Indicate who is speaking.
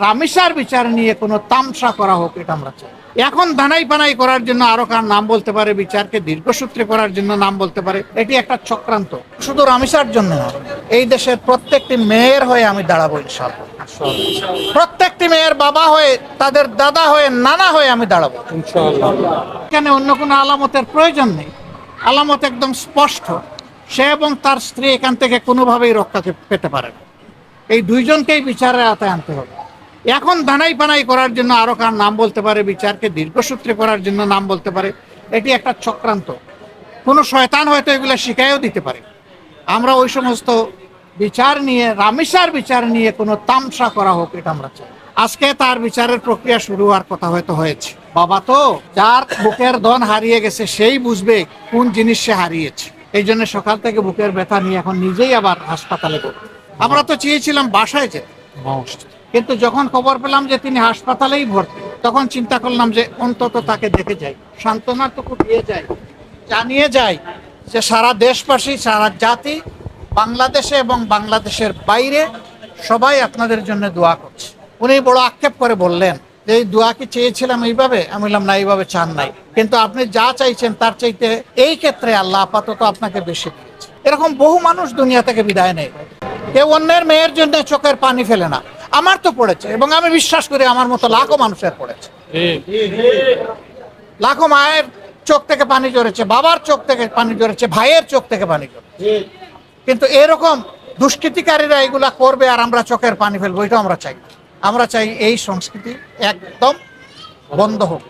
Speaker 1: রামেশার বিচার নিয়ে কোনো তামসা করা হোক, এটা আমরা চাই। এখন দানাই পানাই করার জন্য আরো কার নাম বলতে পারে, বিচারকে দীর্ঘসূত্রে করার জন্য নাম বলতে পারে, এটি একটা চক্রান্ত। শুধু রামেশার জন্য না, এই দেশের প্রত্যেকটি মেয়ের হয়ে আমি দাঁড়াবো ইনশাআল্লাহ। প্রত্যেকটি মেয়ের বাবা হয়ে, তাদের দাদা হয়ে, নানা হয়ে আমি দাঁড়াবো ইনশাআল্লাহ। এখানে অন্য কোনো আলামতের প্রয়োজন নেই, আলামত একদম স্পষ্ট। সে এবং তার স্ত্রী এখান থেকে কোনোভাবেই রক্ষা পেতে পারে না। এই দুইজনকেই বিচারের আওতায় আনতে হবে। এখন দানাই পানাই করার জন্য আরো কার নাম বলতে পারে, বিচারকে দীর্ঘসূত্রে করার জন্য নাম বলতে পারে, এটি একটা চক্রান্ত। কোনো শয়তান হয়তো এগুলো শিখাইও দিতে পারে। আমরা ওই সমস্ত বিচার নিয়ে, রামেশার বিচার নিয়ে কোনো তামসা করা হোক, এটা আমরা চাই। আজকে তার বিচারের প্রক্রিয়া শুরু হওয়ার কথা হয়তো হয়েছে। বাবা তো যার বুকের ধন হারিয়ে গেছে সেই বুঝবে কোন জিনিস সে হারিয়েছে। এই জন্য সকাল থেকে বুকের ব্যথা নিয়ে এখন নিজেই আবার হাসপাতালে করবে। আমরা তো চেয়েছিলাম বাসায় যেতে, কিন্তু যখন খবর পেলাম যে তিনি হাসপাতালেই ভর্তি, তখন চিন্তা করলাম যে অন্তত তাকে দেখে যাই, সান্ত্বনাটুকু দিয়ে যাই, জানিয়ে যাই যে সারা দেশবাসী, সারা জাতি, বাংলাদেশে এবং বাংলাদেশের বাইরে সবাই আপনাদের জন্য দোয়া করছে। উনি বড় আক্ষেপ করে বললেন যে এই দোয়া কি চেয়েছিলাম এইভাবে? আমি বললাম না, এইভাবে চান নাই, কিন্তু আপনি যা চাইছেন তার চাইতে এই ক্ষেত্রে আল্লাহ আপাতত আপনাকে বেশি দিয়েছে। এরকম বহু মানুষ দুনিয়া থেকে বিদায় নেয়। কেউ অন্যের মেয়ের জন্য চোখের পানি ফেলে না। আমার তো পড়েছে, এবং আমি বিশ্বাস করি আমার মতো লাখো মানুষের পড়েছে। লাখো মায়ের চোখ থেকে পানি ঝরেছে, বাবার চোখ থেকে পানি ঝরেছে, ভাইয়ের চোখ থেকে পানি ঝরেছে। কিন্তু এরকম দুষ্কৃতিকারীরা এগুলা করবে আর আমরা চোখের পানি ফেলবো, এটা আমরা চাই না। আমরা চাই এই সংস্কৃতি একদম বন্ধ হোক।